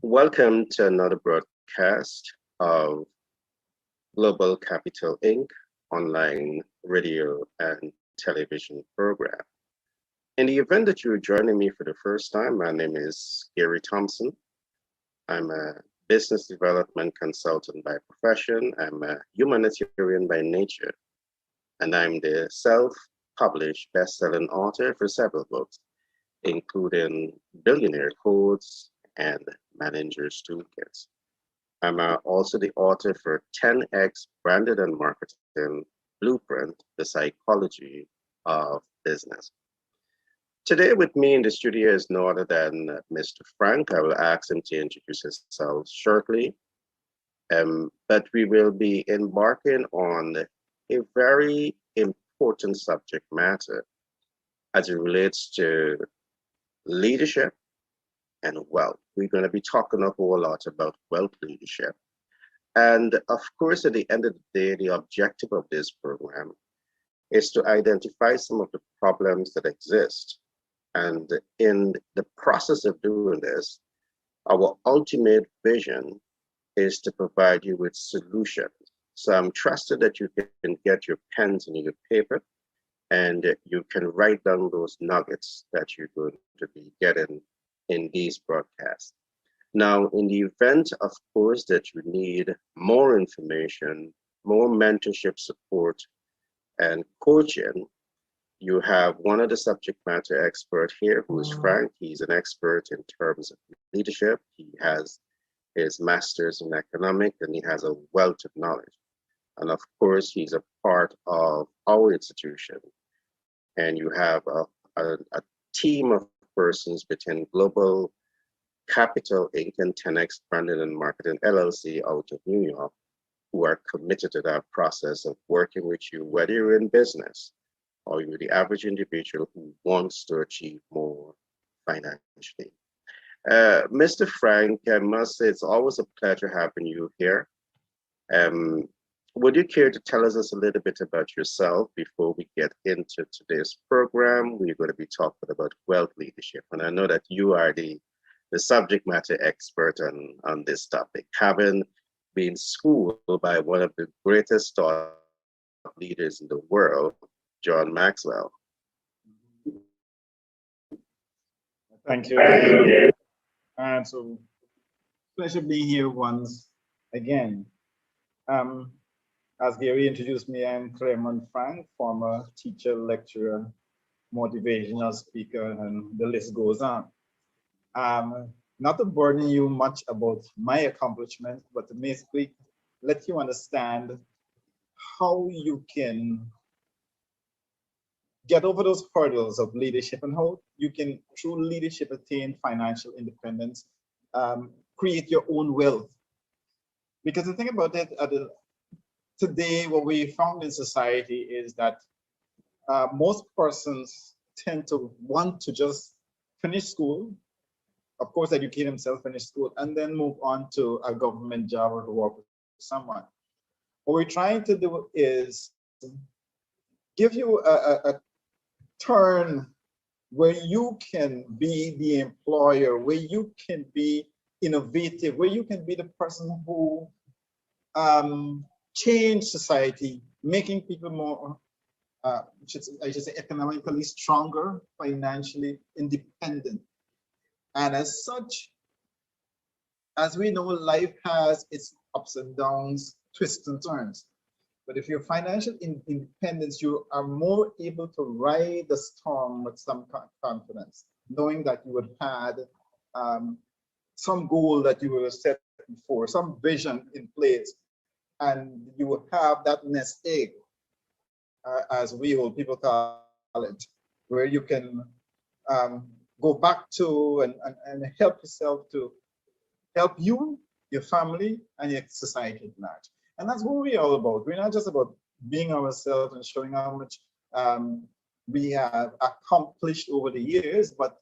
Welcome to another broadcast of Global Capital Inc. online radio and television program. In the event that you're joining me for the first time, my name is Gary Thompson. I'm a business development consultant by profession. I'm a humanitarian by nature, and I'm the self-published best-selling author for several books, including Billionaire Codes and Manager's Toolkits. I'm also the author for 10X Branded and Marketing Blueprint, the Psychology of Business. Today with me in the studio is no other than Mr. Frank. I will ask him to introduce himself shortly. But we will be embarking on a very important subject matter as it relates to leadership and wealth. We're going to be talking a whole lot about wealth leadership. And of course, at the end of the day, the objective of this program is to identify some of the problems that exist. And in the process of doing this, our ultimate vision is to provide you with solutions. So I'm trusted that you can get your pens and your paper and you can write down those nuggets that you're going to be getting in these broadcasts. Now, in the event, of course, that you need more information, more mentorship support, and coaching, you have one of the subject matter experts here, who is Frank. He's an expert in terms of leadership. He has his master's in economics, and he has a wealth of knowledge. And of course, he's a part of our institution. And you have a team of persons between Global Capital Inc. and 10X Branding and Marketing LLC out of New York, who are committed to that process of working with you, whether you're in business or you're the average individual who wants to achieve more financially. Mr. Frank, I must say it's always a pleasure having you here. Would you care to tell us a little bit about yourself before we get into today's program? We're going to be talking about wealth leadership, and I know that you are the subject matter expert on this topic, having been schooled by one of the greatest thought leaders in the world, John Maxwell. Thank you. And so, pleasure being here once again. As Gary introduced me, I'm Clement Frank, former teacher, lecturer, motivational speaker, and the list goes on. Not to burden you much about my accomplishments, but to basically let you understand how you can get over those hurdles of leadership and how you can, through leadership, attain financial independence, create your own wealth. Because the thing about it, today, what we found in society is that most persons tend to want to just finish school, of course, educate themselves, finish school, and then move on to a government job or to work with someone. What we're trying to do is give you a turn where you can be the employer, where you can be innovative, where you can be the person who change society, making people more, I should say, economically stronger, financially independent. And as such, as we know, life has its ups and downs, twists and turns. But if you're financial independence, you are more able to ride the storm with some confidence, knowing that you would had some goal that you were set before, some vision in place, and you will have that nest egg, as we old people call it, where you can go back to and help yourself to help you, your family, and your society at large. And that's what we're all about. We're not just about being ourselves and showing how much we have accomplished over the years, but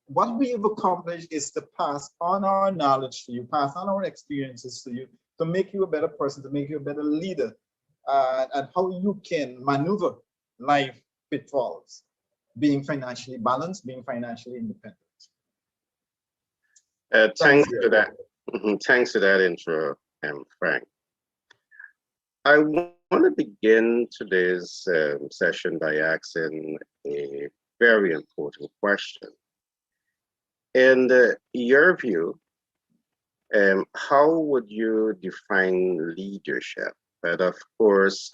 what we have accomplished is to pass on our knowledge to you, pass on our experiences to you, to make you a better person, to make you a better leader, and how you can maneuver life pitfalls, being financially balanced, being financially independent. Thanks, Thanks for Gary. that. Thanks for that intro, Frank. I want to begin today's session by asking a very important question. In your view, how would you define leadership? But of course,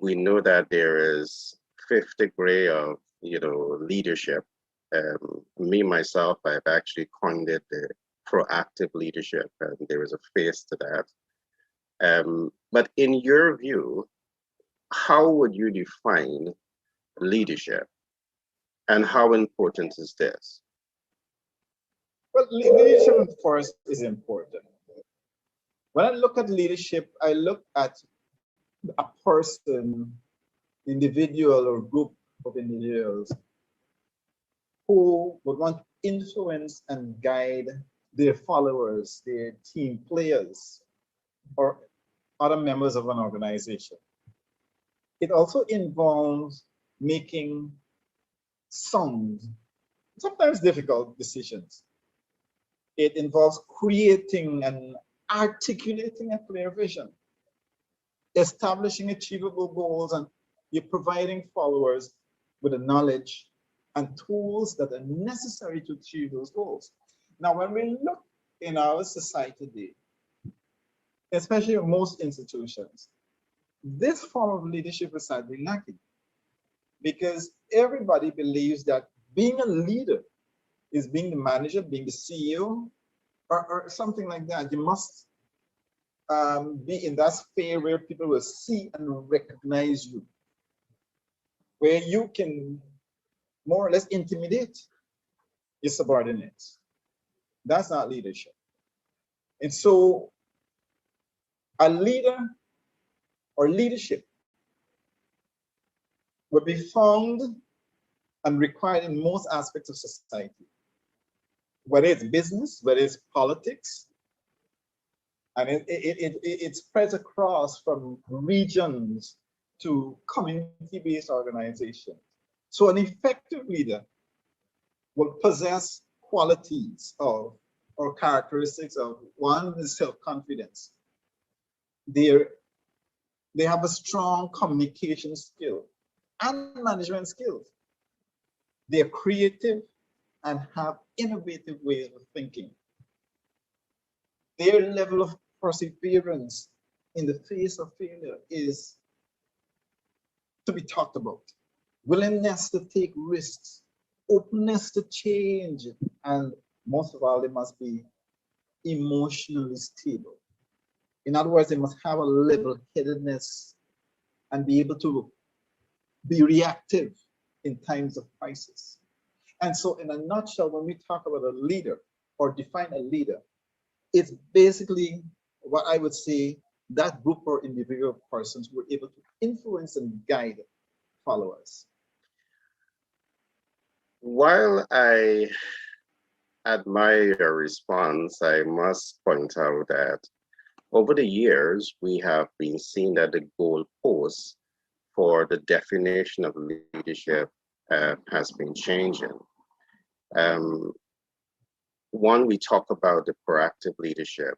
we know that there is fifth degree of leadership. Me myself, I've actually coined it the proactive leadership, and there is a face to that. But in your view, how would you define leadership, and how important is this? Well, leadership, of course, is important. When I look at leadership, I look at a person, individual, or group of individuals who would want to influence and guide their followers, their team players, or other members of an organization. It also involves making sound, sometimes difficult decisions. It involves creating and articulating a clear vision, establishing achievable goals, and you're providing followers with the knowledge and tools that are necessary to achieve those goals. Now, when we look in our society today, especially in most institutions, this form of leadership is sadly lacking because everybody believes that being a leader is being the manager, being the CEO, or something like that. You must be in that sphere where people will see and recognize you, where you can more or less intimidate your subordinates. That's not leadership. And so a leader or leadership will be found and required in most aspects of society, whether it's business, whether it's politics, and it spreads across from regions to community-based organizations. So an effective leader will possess qualities of or characteristics of one is self-confidence. They they have a strong communication skill and management skills. They're creative and have innovative ways of thinking. Their level of perseverance in the face of failure is to be talked about. Willingness to take risks, openness to change, and most of all, they must be emotionally stable. In other words, they must have a level-headedness and be able to be reactive in times of crisis. And so, in a nutshell, when we talk about a leader or define a leader, it's basically what I would say that group or individual persons were able to influence and guide followers. While I admire your response, I must point out that over the years, we have been seeing that the goalposts for the definition of leadership has been changing. Um, One, we talk about the proactive leadership.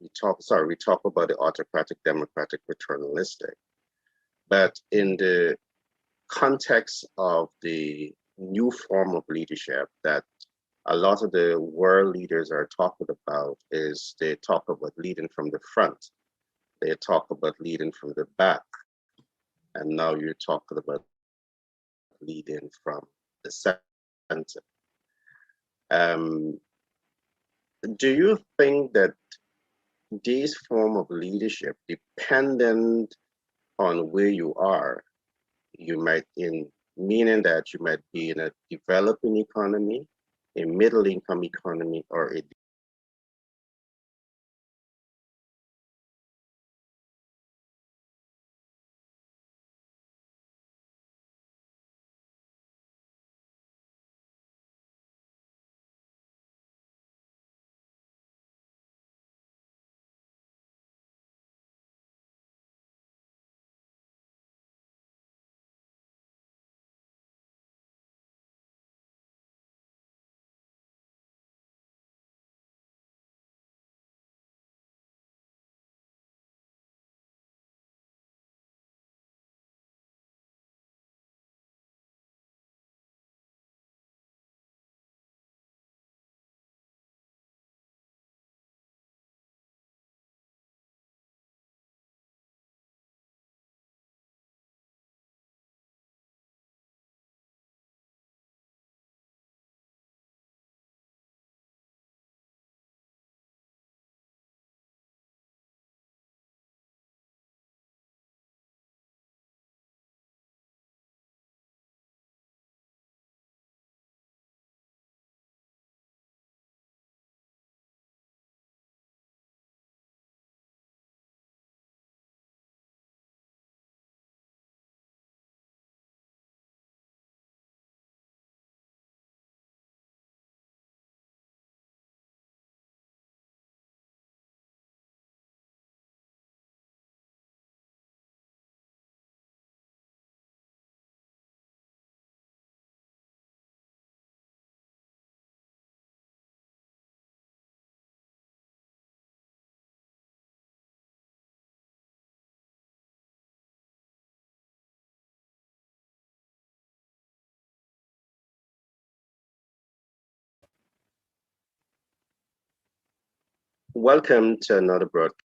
We talk about the autocratic, democratic, paternalistic. But in the context of the new form of leadership that a lot of the world leaders are talking about is they talk about leading from the front. They talk about leading from the back. And now you're talking about leading from the center. Um, do you think that this form of leadership, dependent on where you are, you might in meaning that you might be in a developing economy, a middle income economy, or a Welcome to another broadcast.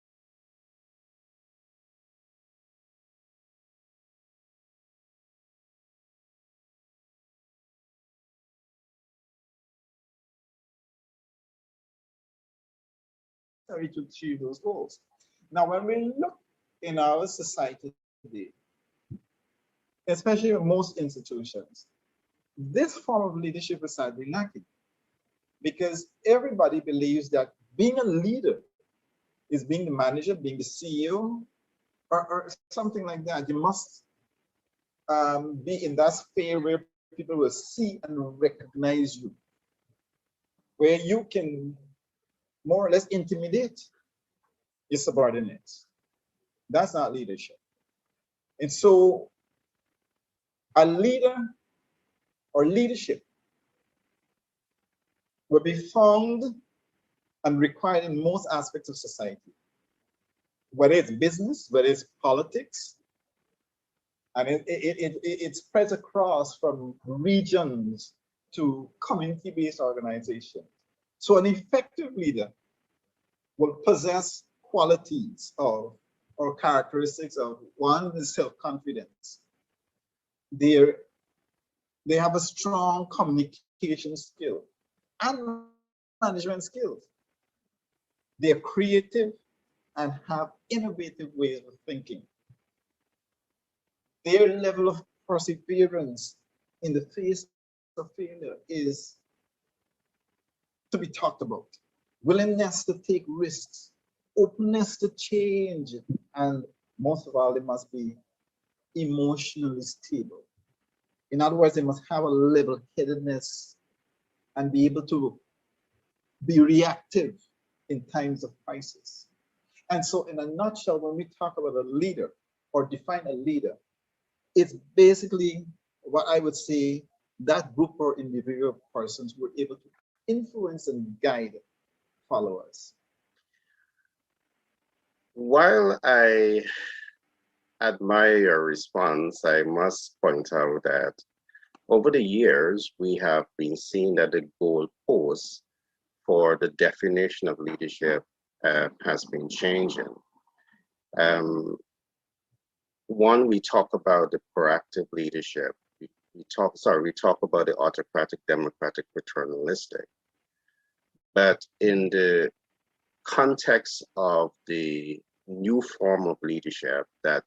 To achieve those goals. Now, when we look in our society today, especially in most institutions, this form of leadership is sadly lacking because everybody believes that being a leader is being the manager, being the CEO, or something like that. You must be in that sphere where people will see and recognize you, where you can more or less intimidate your subordinates. That's not leadership. And so a leader or leadership will be found and required in most aspects of society, whether it's business, whether it's politics, and it spreads across from regions to community-based organizations. So an effective leader will possess qualities of or characteristics of one is self-confidence. They have a strong communication skill and management skills. They're creative and have innovative ways of thinking. Their level of perseverance in the face of failure is to be talked about. Willingness to take risks, openness to change, and most of all, they must be emotionally stable. In other words, they must have a level-headedness and be able to be reactive in times of crisis. And so in a nutshell, when we talk about a leader or define a leader, it's basically what I would say that group or individual persons were able to influence and guide followers. While I admire your response, I must point out that over the years, we have been seeing that the goalposts for the definition of leadership has been changing. One, we talk about the proactive leadership. We talk about the autocratic, democratic, paternalistic. But in the context of the new form of leadership that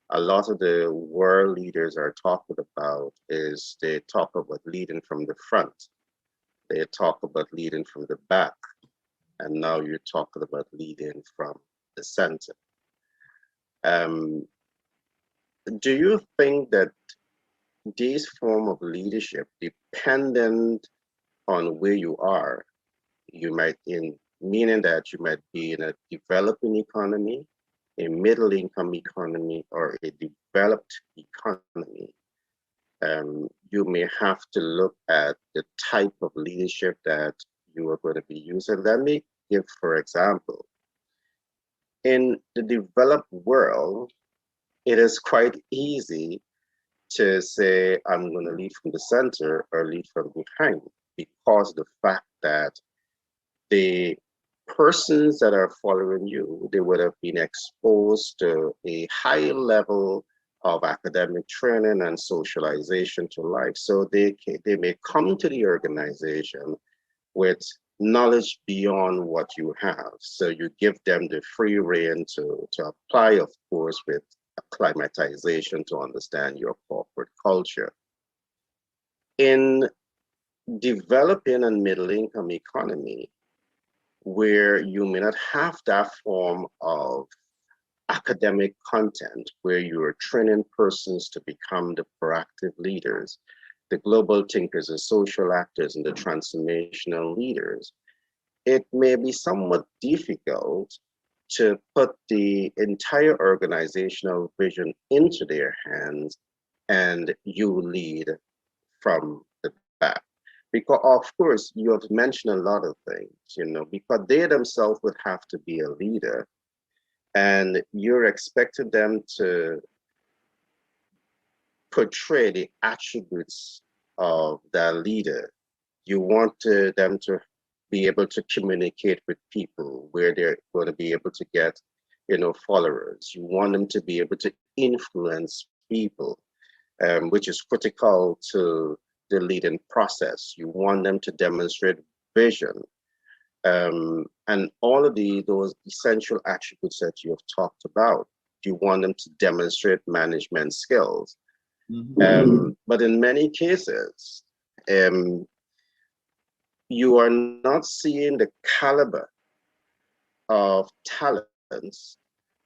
a lot of the world leaders are talking about is they talk about leading from the front. They talk about leading from the back. And now you're talking about leading from the center. Do you think that this form of leadership, dependent on where you are, you might meaning that you might be in a developing economy, a middle income economy, or a developed economy, you may have to look at the type of leadership that you are going to be using. Let me give, for example, in the developed world, it is quite easy to say, I'm going to lead from the center or lead from behind, because the fact that the persons that are following you, they would have been exposed to a high level of academic training and socialization to life. So they may come to the organization with knowledge beyond what you have. So you give them the free rein to apply, of course, with acclimatization to understand your corporate culture. In developing a middle income economy, where you may not have that form of academic content, where you are training persons to become the proactive leaders, the global thinkers, the social actors, and the transformational leaders, it may be somewhat difficult to put the entire organizational vision into their hands and you lead from the back. Because of course, you have mentioned a lot of things, because they themselves would have to be a leader and you're expecting them to portray the attributes of that leader. You want them to be able to communicate with people, where they're going to be able to get, followers. You want them to be able to influence people, which is critical to the leading process. You want them to demonstrate vision, and all of those essential attributes that you have talked about. You want them to demonstrate management skills. But in many cases, you are not seeing the caliber of talents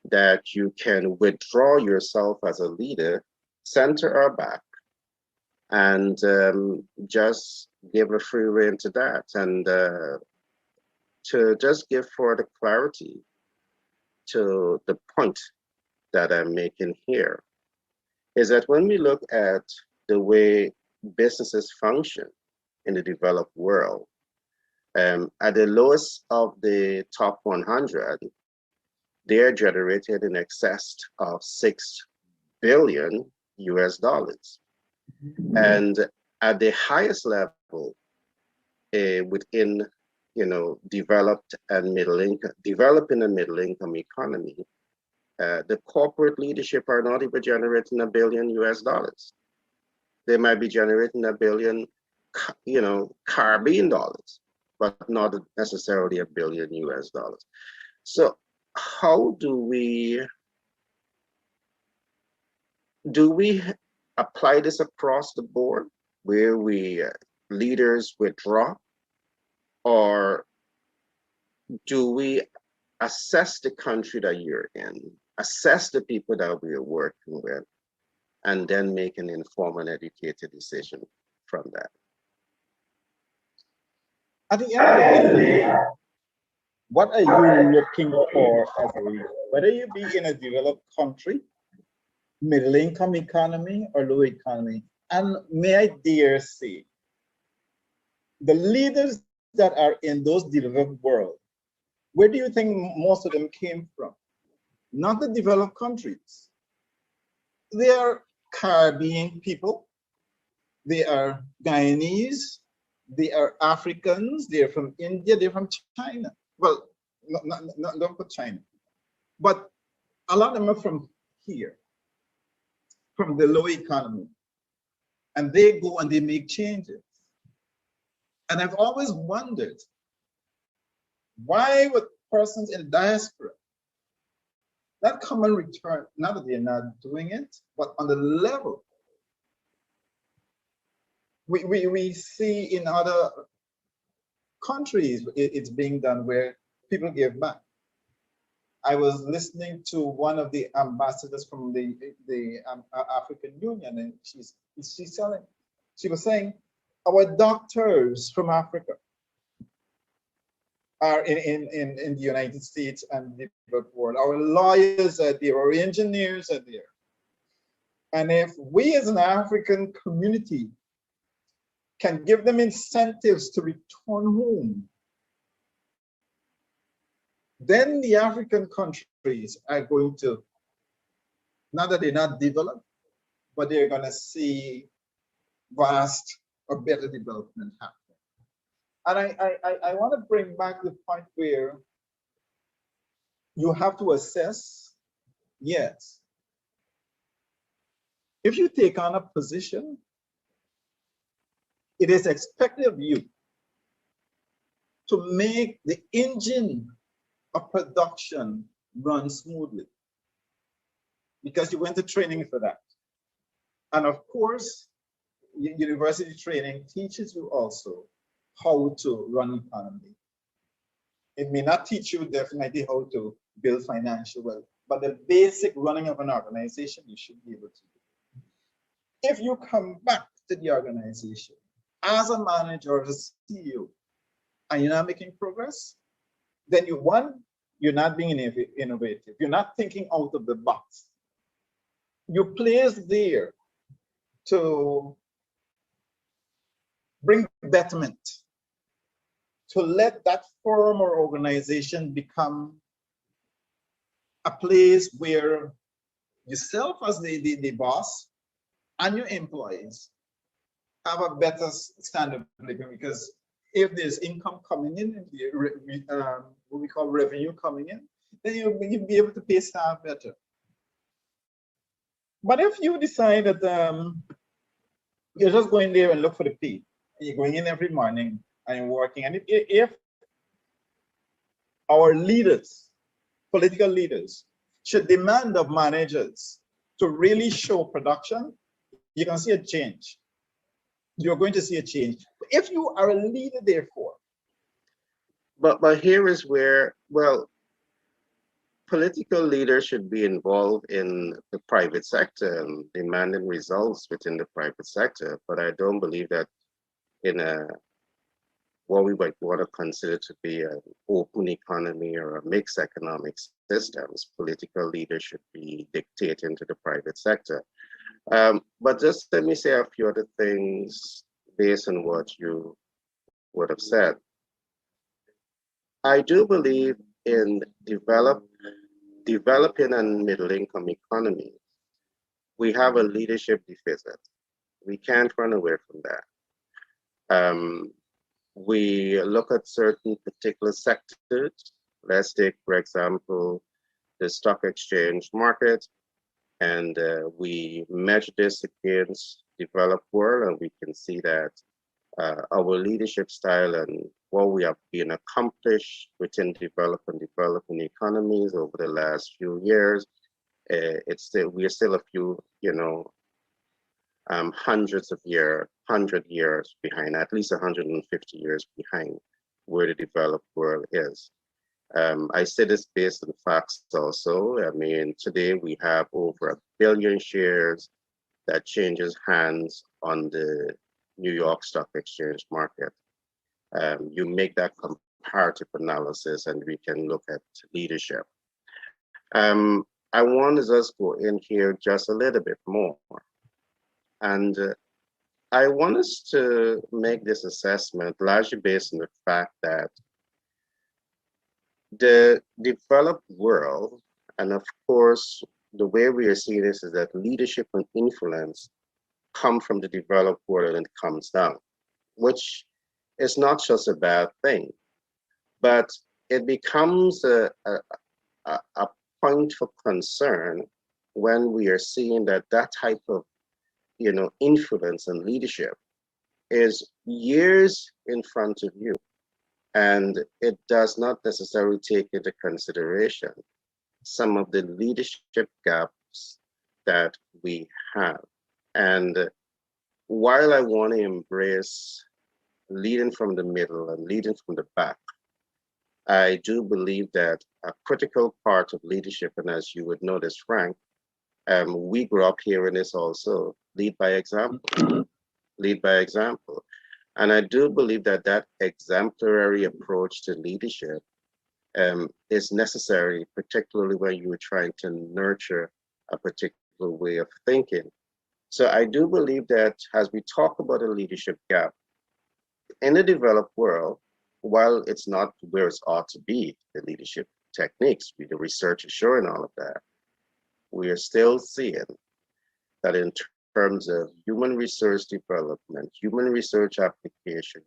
that you can withdraw yourself as a leader, center or back, and just give a free rein to that, and to just give further clarity to the point that I'm making here, is that when we look at the way businesses function in the developed world, at the lowest of the top 100, they are generated in excess of 6 billion US dollars. And at the highest level, within developed and developing and middle income economy, the corporate leadership are not even generating $1 billion US dollars. They might be generating $1 billion, Caribbean dollars, but not necessarily $1 billion US dollars. So how do we apply this across the board, where we leaders withdraw, or do we assess the country that you're in, assess the people that we're working with, and then make an informed and educated decision from that? At the end of the day, what are you looking for as a leader? Whether you be in a developed country, middle income economy, or low economy, and may I dare say, the leaders that are in those developed world, where do you think most of them came from? Not the developed countries. They are Caribbean people, they are Guyanese, they are Africans, they're from India, they're from China. Well, not for China, but a lot of them are from here, from the low economy. And they go and they make changes. And I've always wondered, why would persons in diaspora not come and return, not that they're not doing it, but on the level we see in other countries it's being done, where people give back. I was listening to one of the ambassadors from the African Union, and she was saying, our doctors from Africa are in the United States and the developed world. Our lawyers are there, our engineers are there. And if we as an African community can give them incentives to return home, then the African countries are going to, not that they're not developed, but they're going to see vast or better development happen. And I want to bring back the point where you have to assess, yes, if you take on a position, it is expected of you to make the engine of production run smoothly, because you went to training for that. And of course, university training teaches you also how to run economy. It may not teach you definitely how to build financial wealth, but the basic running of an organization you should be able to do. If you come back to the organization as a manager or as a CEO and you're not making progress, then you're not being innovative. You're not thinking out of the box. You're placed there to bring betterment, to let that firm or organization become a place where yourself as the boss and your employees have a better standard of living. Because if there's income coming in, what we call revenue coming in, then you'll be able to pay staff better. But if you decide that you're just going there and look for the pay, and you're going in every morning and you're working, and if our leaders, political leaders, should demand of managers to really show production, you can see a change. You're going to see a change. If you are a leader, therefore. But here is where, well, political leaders should be involved in the private sector and demanding results within the private sector. But I don't believe that in a what we might want to consider to be an open economy or a mixed economic systems, political leaders should be dictating to the private sector. But just let me say a few other things based on what you would have said. I do believe in developing and middle income economy. We have a leadership deficit. We can't run away from that. We look at certain particular sectors. Let's take, for example, the stock exchange market, and we measure this against developed world, and we can see that our leadership style and what we have been accomplished within developing economies over the last few years, we are still a few, hundred years behind, at least 150 years behind where the developed world is. I say this based on facts also. I mean, today we have over 1 billion shares that changes hands on the New York Stock Exchange market. You make that comparative analysis and we can look at leadership. I want to just go in here just a little bit more. And I want us to make this assessment largely based on the fact that the developed world, and of course, the way we are seeing this is that leadership and influence come from the developed world and it comes down, which is not just a bad thing, but it becomes a point for concern when we are seeing that type of influence and leadership is years in front of you, and it does not necessarily take into consideration some of the leadership gaps that we have. And while I want to embrace leading from the middle and leading from the back, I do believe that a critical part of leadership, and as you would notice, Frank, we grew up hearing this also, lead by example, lead by example. And I do believe that that exemplary approach to leadership is necessary, particularly when you're trying to nurture a particular way of thinking. So I do believe that as we talk about a leadership gap in the developed world, while it's not where it ought to be, the leadership techniques, the research is showing all of that, we are still seeing that in terms of human resource development, human research application,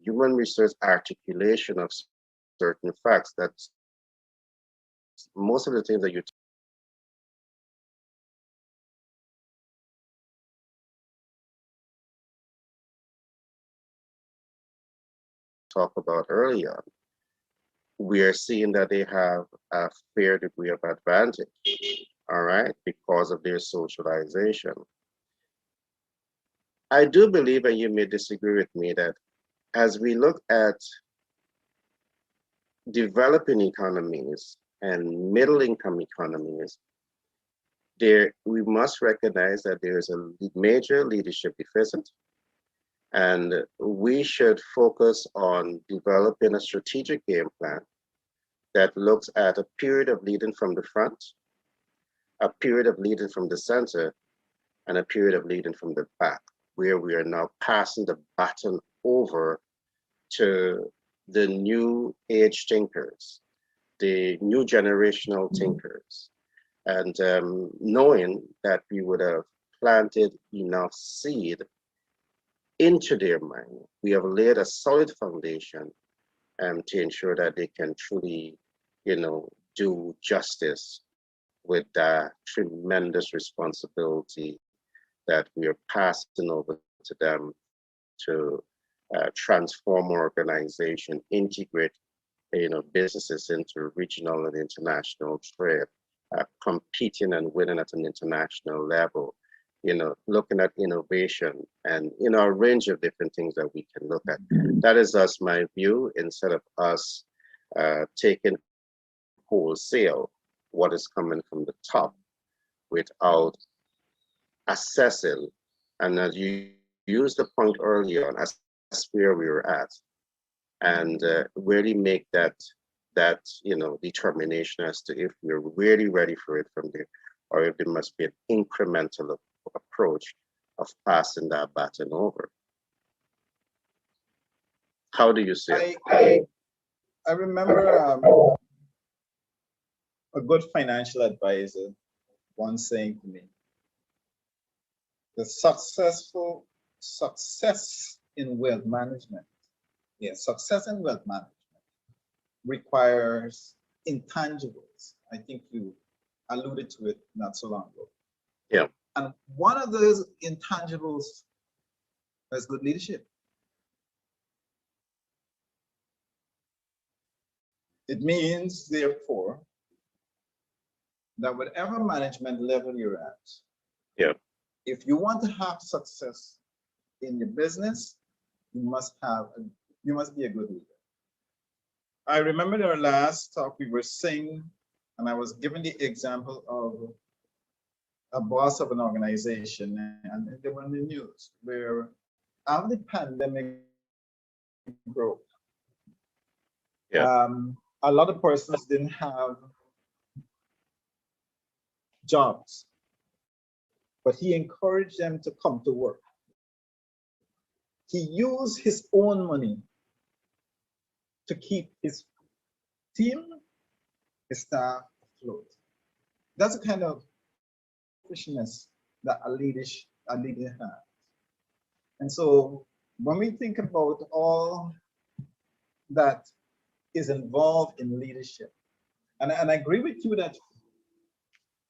human research articulation of certain facts, that most of the things that you talked about earlier, we are seeing that they have a fair degree of advantage, all right, because of their socialization. I do believe, and you may disagree with me, that as we look at developing economies and middle income economies, we must recognize that there is a major leadership deficit, and we should focus on developing a strategic game plan that looks at a period of leading from the front, a period of leading from the center, and a period of leading from the back, where we are now passing the baton over to the new age thinkers, the new generational thinkers, and knowing that we would have planted enough seed into their mind. We have laid a solid foundation to ensure that they can truly, do justice with that tremendous responsibility that we are passing over to them to transform organization, integrate, businesses into regional and international trade, competing and winning at an international level, looking at innovation and, a range of different things that we can look at. That is us, my view, instead of us taking wholesale what is coming from the top without assessing. And as you used the point earlier on, assess where we were at and really make that determination as to if we're really ready for it from there, or if there must be an incremental approach of passing that baton over. How do you see it? I remember a good financial advisor once saying to me, the success in wealth management, yes, success in wealth management requires intangibles. I think you alluded to it not so long ago. Yeah. And one of those intangibles is good leadership. It means, therefore, that whatever management level you're at, yeah, if you want to have success in your business, you must be a good leader. I remember in our last talk we were saying, and I was given the example of a boss of an organization, and they were in the news where after the pandemic broke, yeah, a lot of persons didn't have jobs, but he encouraged them to come to work. He used his own money to keep his team, his staff afloat. That's the kind of selfishness that a leader has. And so when we think about all that is involved in leadership, and I agree with you that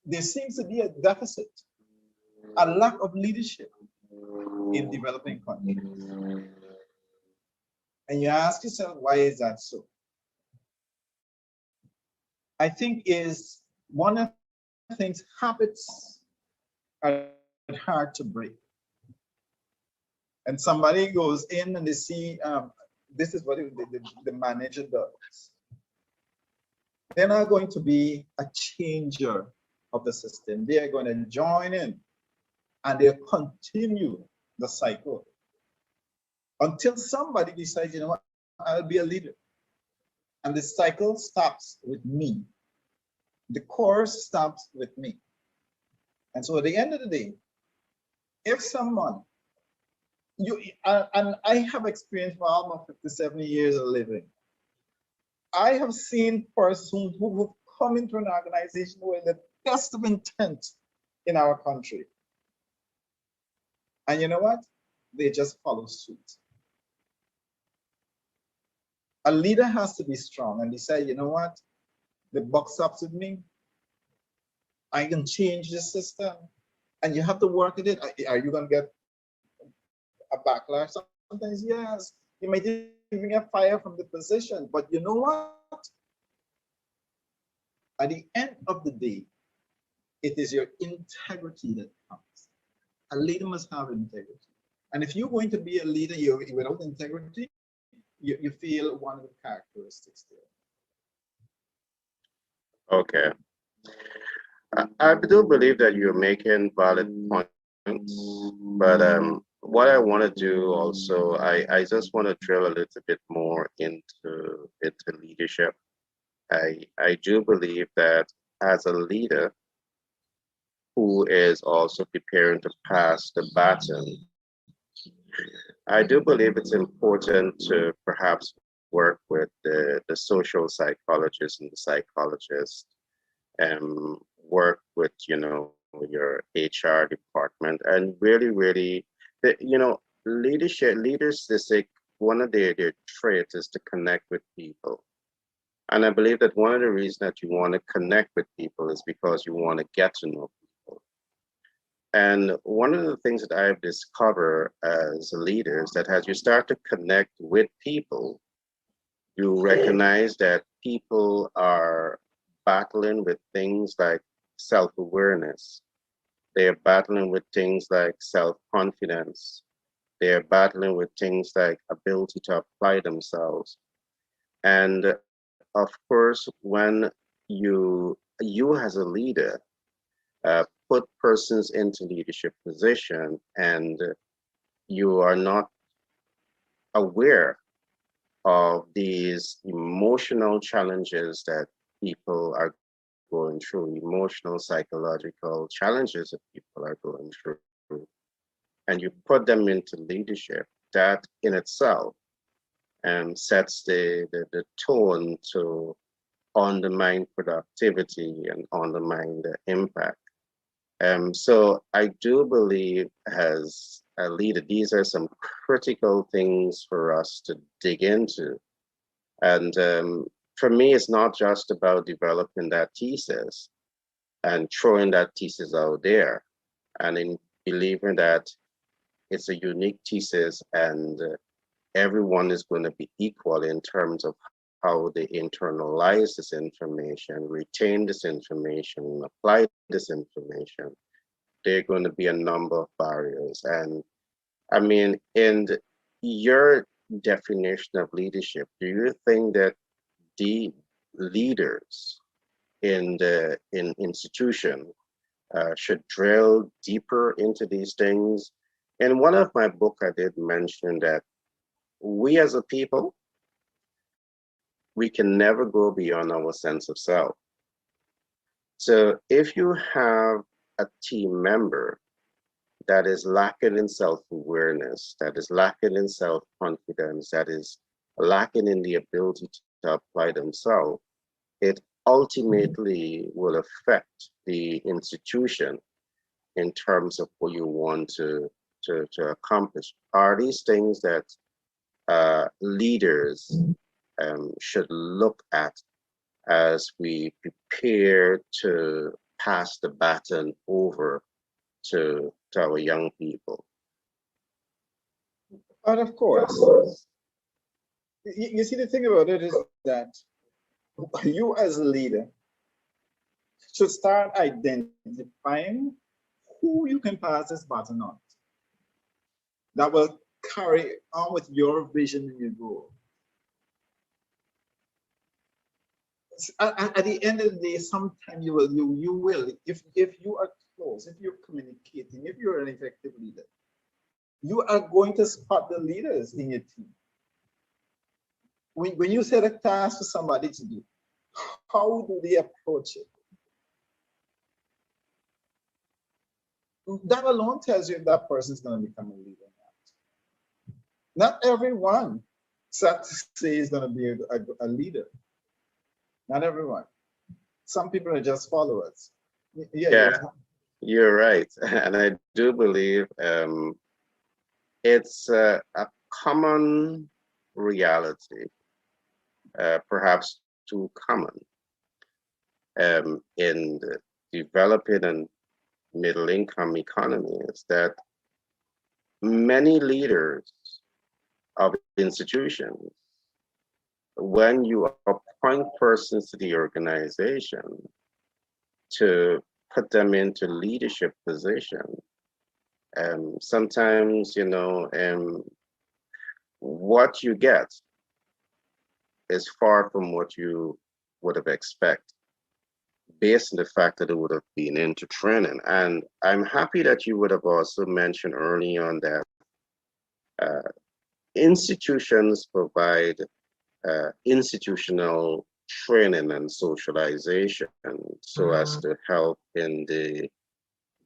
there seems to be a deficit, a lack of leadership in developing countries. And you ask yourself, why is that so? I think is one of the things, habits are hard to break. And somebody goes in and they see, this is what the manager does. They're not going to be a changer of the system. They are going to join in and they'll continue the cycle until somebody decides, you know what, I'll be a leader. And the cycle stops with me. The course stops with me. And so at the end of the day, if someone, and I have experience for almost 57 years of living, I have seen persons who have come into an organization with the best of intent in our country. And you know what? They just follow suit. A leader has to be strong and decide, you know what? The buck stops with me. I can change the system. And you have to work at it. Are you going to get a backlash? Sometimes, yes. You might even get fired from the position. But you know what? At the end of the day, it is your integrity that counts. A leader must have integrity. And if you're going to be a leader without integrity, you feel one of the characteristics there. Okay. I do believe that you're making valid points, but what I want to do also, I just want to drill a little bit more into leadership. I do believe that as a leader who is also preparing to pass the baton, I do believe it's important to perhaps work with the social psychologists and the psychologists, and work with, your HR department, and really, leaders, one of their traits is to connect with people. And I believe that one of the reasons that you want to connect with people is because you want to get to know people. And one of the things that I've discovered as a leader is that as you start to connect with people, you recognize that people are battling with things like self-awareness. They're battling with things like self-confidence. They're battling with things like ability to apply themselves. And of course, when you as a leader put persons into leadership position and you are not aware of these emotional challenges that people are going through, emotional, psychological challenges that people are going through, and you put them into leadership, that in itself sets the tone to undermine productivity and undermine the impact. So I do believe as a leader, these are some critical things for us to dig into. And for me, it's not just about developing that thesis and throwing that thesis out there and in believing that it's a unique thesis and everyone is going to be equal in terms of how they internalize this information, retain this information, apply this information. There are going to be a number of barriers. And I mean, in your definition of leadership, do you think that the leaders in the institution should drill deeper into these things? In one of my book, I did mention that we as a people, we can never go beyond our sense of self. So if you have a team member that is lacking in self-awareness, that is lacking in self-confidence, that is lacking in the ability to apply themselves, it ultimately will affect the institution in terms of what you want to accomplish. Are these things that leaders should look at as we prepare to pass the baton over to our young people? But of course, you see, the thing about it is that you as a leader should start identifying who you can pass this baton on that will carry on with your vision and your goal. At the end of the day, sometime you will, if you are close, if you're communicating, if you're an effective leader, you are going to spot the leaders in your team. When you set a task for somebody to do, how do they approach it? That alone tells you if that person is going to become a leader or not. Not everyone, sad to say, is going to be a leader. Not everyone. Some people are just followers. Yeah, you're right. And I do believe it's a common reality, perhaps too common, in the developing and middle income economies, that many leaders of institutions, when you appoint persons to the organization to put them into leadership position, sometimes, what you get is far from what you would have expected, based on the fact that it would have been into training. And I'm happy that you would have also mentioned early on that uh, institutions provide institutional training and socialization so as to help in the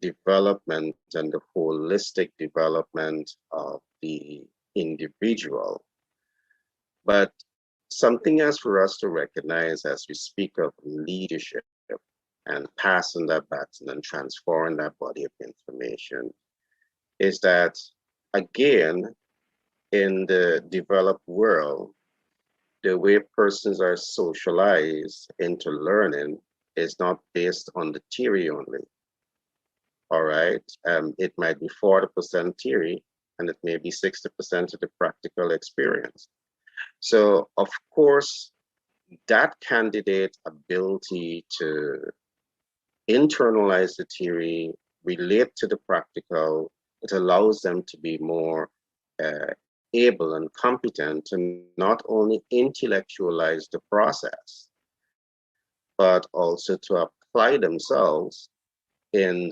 development and the holistic development of the individual. But something else for us to recognize as we speak of leadership and passing that baton and transforming that body of information is that again, in the developed world, the way persons are socialized into learning is not based on the theory only. All right. It might be 40% theory and it may be 60% of the practical experience. So, of course, that candidate ability to internalize the theory, relate to the practical, it allows them to be more able and competent to not only intellectualize the process, but also to apply themselves in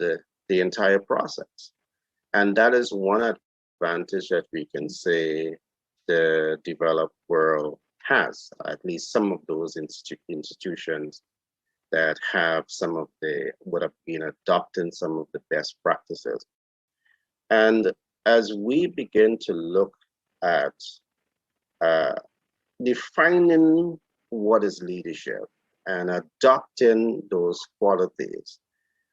the entire process. And that is one advantage that we can say the developed world has, at least some of those institutions that have some of the, would have been adopting some of the best practices. And as we begin to look at uh, defining what is leadership and adopting those qualities,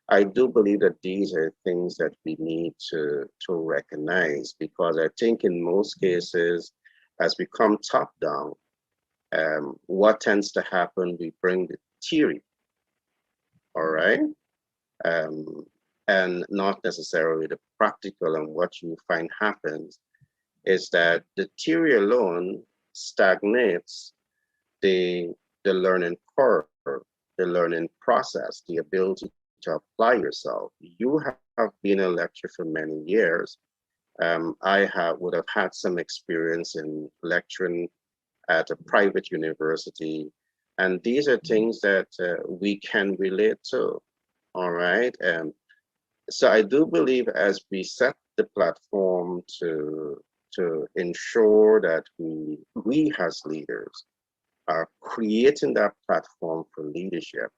I do believe that these are things that we need to recognize, because I think in most cases, as we come top down, what tends to happen, we bring the theory, all right? Um, and not necessarily the practical. And what you find happens is that the theory alone stagnates the, the learning curve, the learning process, the ability to apply yourself. You have been a lecturer for many years. Would have had some experience in lecturing at a private university, and these are things that we can relate to. All right. So I do believe as we set the platform to ensure that we as leaders are creating that platform for leadership,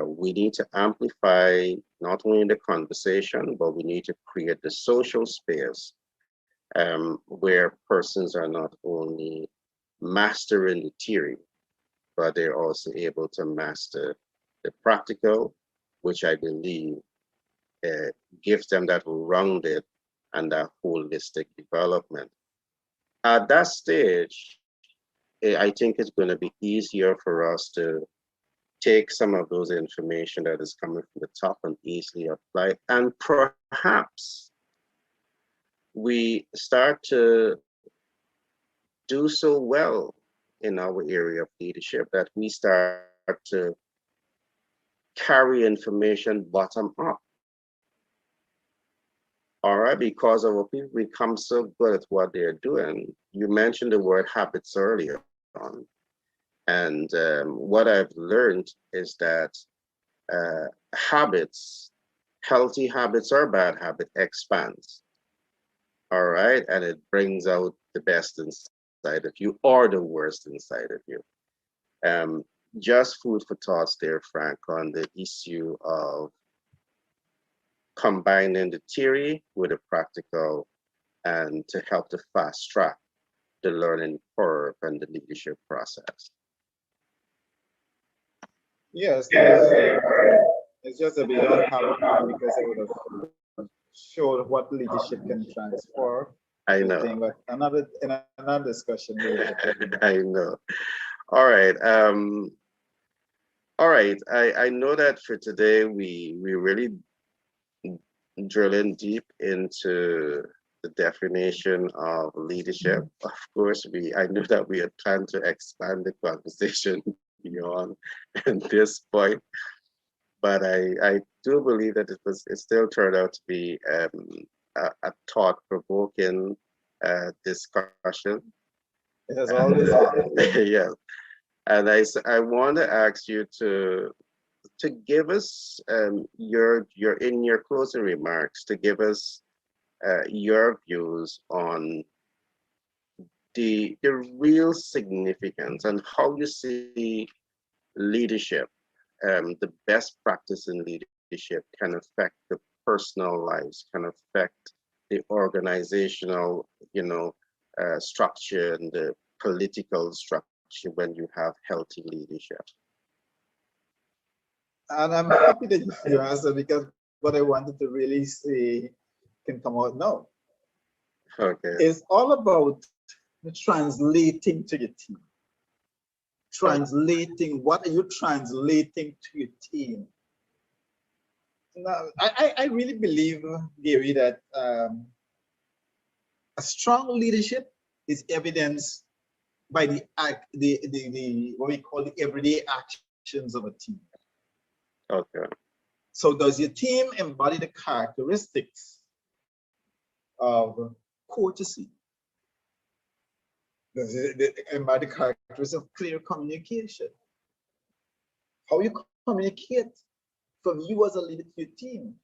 we need to amplify not only the conversation, but we need to create the social space where persons are not only mastering the theory, but they're also able to master the practical, which I believe uh, gives them that rounded and that holistic development. At that stage, I think it's going to be easier for us to take some of those information that is coming from the top and easily apply. And perhaps we start to do so well in our area of leadership that we start to carry information bottom up. All right, because our people become so good at what they're doing. You mentioned the word habits earlier on. And what I've learned is that habits, healthy habits or bad habit, expands. All right, and it brings out the best inside of you or the worst inside of you. Um, just food for thoughts there, Frank, on the issue of combining the theory with the practical and to help to fast track the learning curve and the leadership process. Yes, it's just a bit unhelpful because it would have showed what leadership can transfer I to know. thing, but another discussion later. I know. All right. All right. I know that for today we really drilling deep into the definition of leadership. Of course, I knew that we had planned to expand the conversation beyond at this point, but I do believe that it still turned out to be a thought-provoking discussion. It has always been. Yeah, and I want to ask you to give us your in your closing remarks to give us your views on the real significance and how you see leadership, the best practice in leadership can affect the personal lives, can affect the organizational, structure and the political structure when you have healthy leadership. And I'm happy that you answered because what I wanted to really say can come out now. Okay. is all about translating to your team. Okay. Translating, what are you translating to your team? Now, I really believe, Gary, that a strong leadership is evidenced by the what we call the everyday actions of a team. Okay. So does your team embody the characteristics of courtesy? Does it embody the characteristics of clear communication? How you communicate from you as a leader to your team?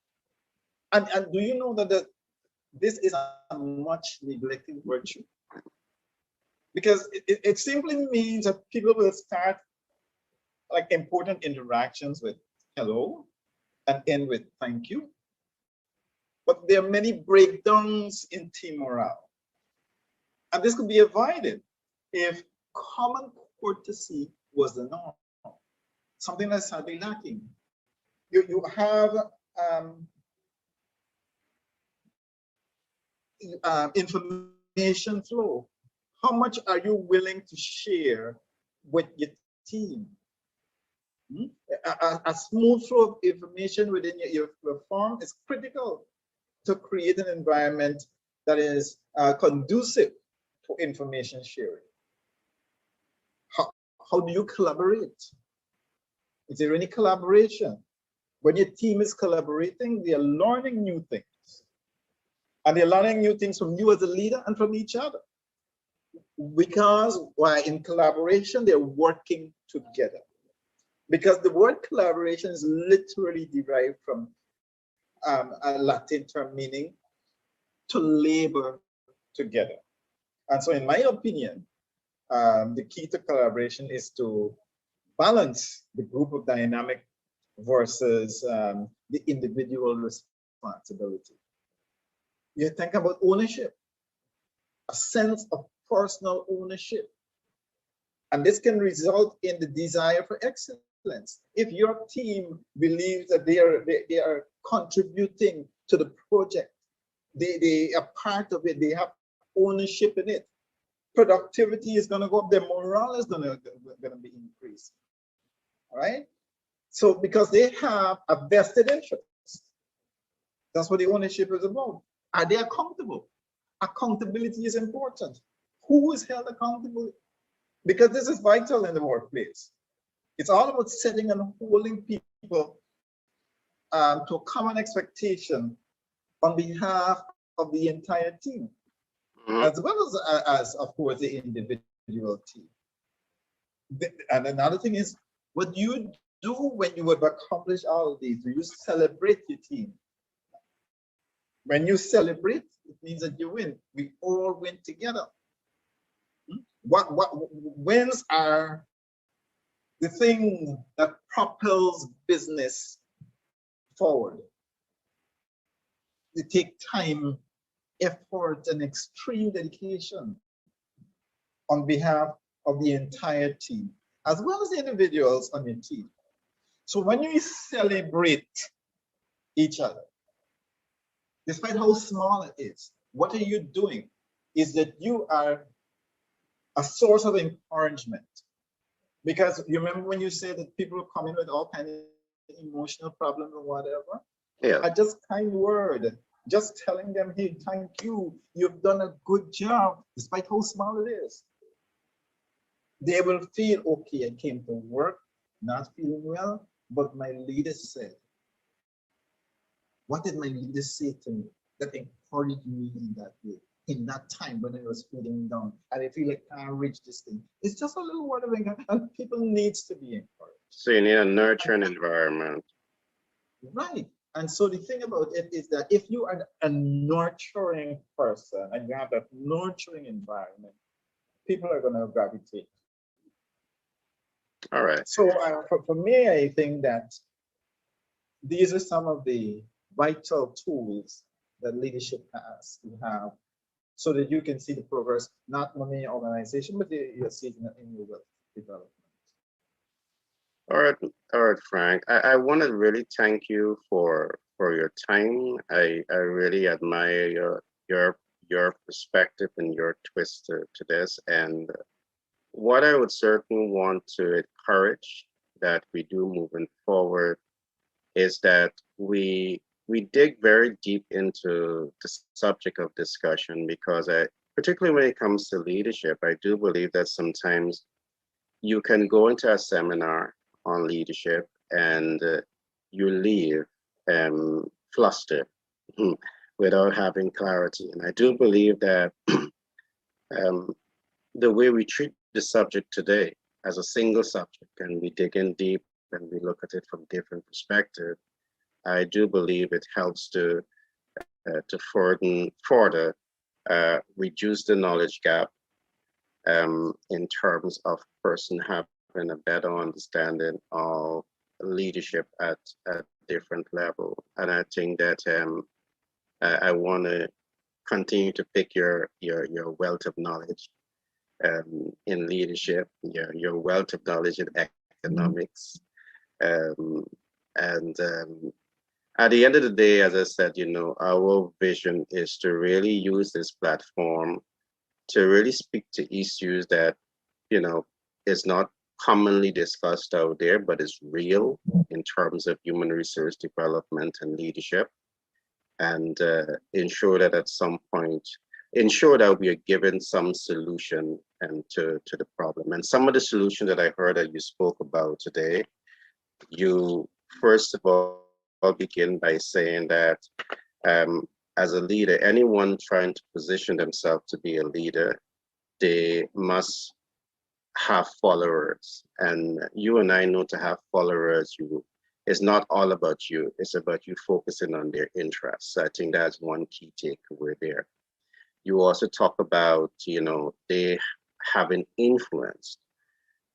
And do you know that this is a much neglected virtue? Because it simply means that people will start like important interactions with hello and end with thank you. But there are many breakdowns in team morale. And this could be avoided if common courtesy was the norm, something that's sadly lacking. You have information flow. How much are you willing to share with your team? Hmm? A smooth flow of information within your firm is critical to create an environment that is conducive to information sharing. How do you collaborate? Is there any collaboration? When your team is collaborating, they are learning new things. And they're learning new things from you as a leader and from each other. Because while in collaboration, they're working together. Because the word collaboration is literally derived from a Latin term meaning to labor together. And so, in my opinion, the key to collaboration is to balance the group of dynamic versus the individual responsibility. You think about ownership, a sense of personal ownership. And this can result in the desire for excellence. If your team believes that they are contributing to the project, they are part of it, they have ownership in it, productivity is going to go up, their morale is going to be increased. All right? So because they have a vested interest, that's what the ownership is about. Are they accountable? Accountability is important. Who is held accountable? Because this is vital in the workplace. It's all about setting and holding people to a common expectation on behalf of the entire team, Mhm. as well as of course, the individual team. And another thing is, what do you do when you have accomplished all of these? Do you celebrate your team? When you celebrate, it means that you win. We all win together. What wins are the thing that propels business forward. They take time, effort, and extreme dedication on behalf of the entire team, as well as the individuals on your team. So when you celebrate each other, despite how small it is, what are you doing? Is that you are a source of encouragement. Because you remember when you said that people are coming with all kinds of emotional problems or whatever? A Yeah. just kind word, just telling them, hey, thank you, you've done a good job, despite how small it is. They will feel, okay, I came to work not feeling well, but my leader said, what did my leader say to me that encouraged me in that way, in that time when I was feeling down and I feel like I can't reach this thing? It's just a little word of encouragement, and people needs to be encouraged. So you need a And, nurturing environment. right. And so the thing about it is that if you are a nurturing person and you have that nurturing environment, people are going to gravitate. All right. So for me, I think that these are some of the vital tools that leadership has to have so that you can see the progress, not only in your organization, but you'll see it in your development. All right. All right, Frank. I want to really thank you for your time. I really admire your your perspective and your twist to this. And what I would certainly want to encourage that we do moving forward is that we dig very deep into the subject of discussion, because particularly when it comes to leadership, I do believe that sometimes you can go into a seminar on leadership and you leave flustered without having clarity. And I do believe that um, the way we treat the subject today as a single subject, and we dig in deep and we look at it from different perspectives, I do believe it helps to further reduce the knowledge gap in terms of person having a better understanding of leadership at different level. And I think that I want to continue to pick your wealth of knowledge in leadership, your wealth of knowledge in economics, um, and at the end of the day, as I said, our vision is to really use this platform to really speak to issues that, is not commonly discussed out there, but is real in terms of human resource development and leadership, and ensure that at some point, ensure that we are given some solution and to the problem. And some of the solutions that I heard that you spoke about today, you first of all begin by saying that as a leader, anyone trying to position themselves to be a leader, they must have followers. And you and I know to have followers, it's not all about you. It's about you focusing on their interests. I think that's one key takeaway there. You also talk about, they having influence.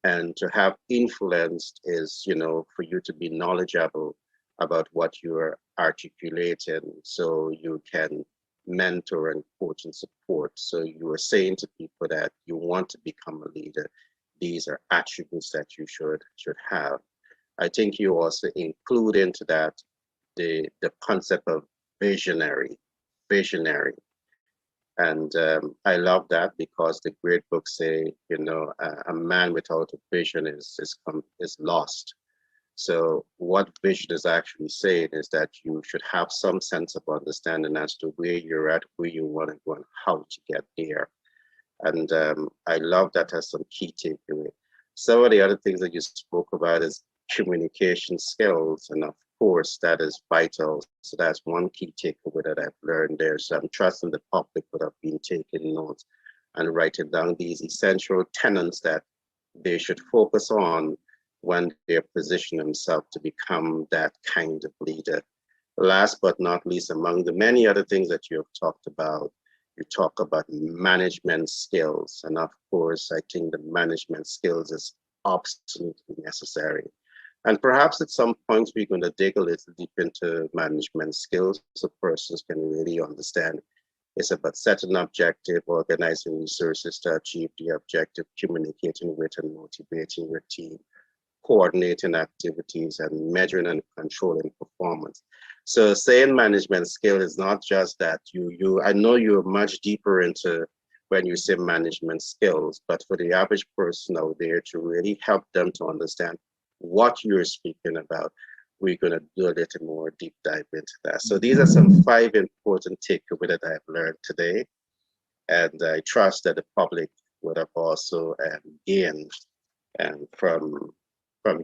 And to have influence is, for you to be knowledgeable about what you're articulating so you can mentor and coach and support. So you are saying to people that you want to become a leader. These are attributes that you should have. I think you also include into that the concept of visionary. And I love that, because the great books say, a man without a vision is lost. So what vision is actually saying is that you should have some sense of understanding as to where you're at, where you want to go, and how to get there. And I love that as some key takeaway. Some of the other things that you spoke about is communication skills, and of course that is vital. So that's one key takeaway that I've learned there. So I'm trusting the public would have been taking notes and writing down these essential tenets that they should focus on when they position themselves to become that kind of leader. Last but not least, among the many other things that you have talked about, you talk about management skills. And of course, I think the management skills is absolutely necessary. And perhaps at some points, we're going to dig a little deep into management skills so persons can really understand. It's about setting an objective, organizing resources to achieve the objective, communicating with and motivating your team, coordinating activities, and measuring and controlling performance. So saying management skill is not just that I know you're much deeper into when you say management skills, but for the average person out there to really help them to understand what you're speaking about, we're going to do a little more deep dive into that. So these are some 5 important takeaways that I've learned today. And I trust that the public would have also gained from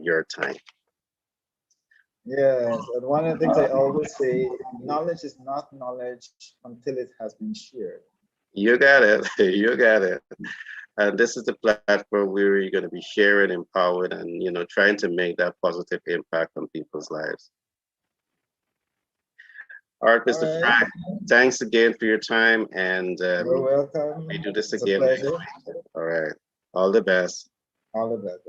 your time. Yes, and one of the things I always say, knowledge is not knowledge until it has been shared. You got it. You got it. And this is the platform where we're going to be sharing, empowered, and trying to make that positive impact on people's lives. All right, Mr. All right. Frank, thanks again for your time, and You're welcome. we do this It's a again. pleasure. All right. All the best. All the best.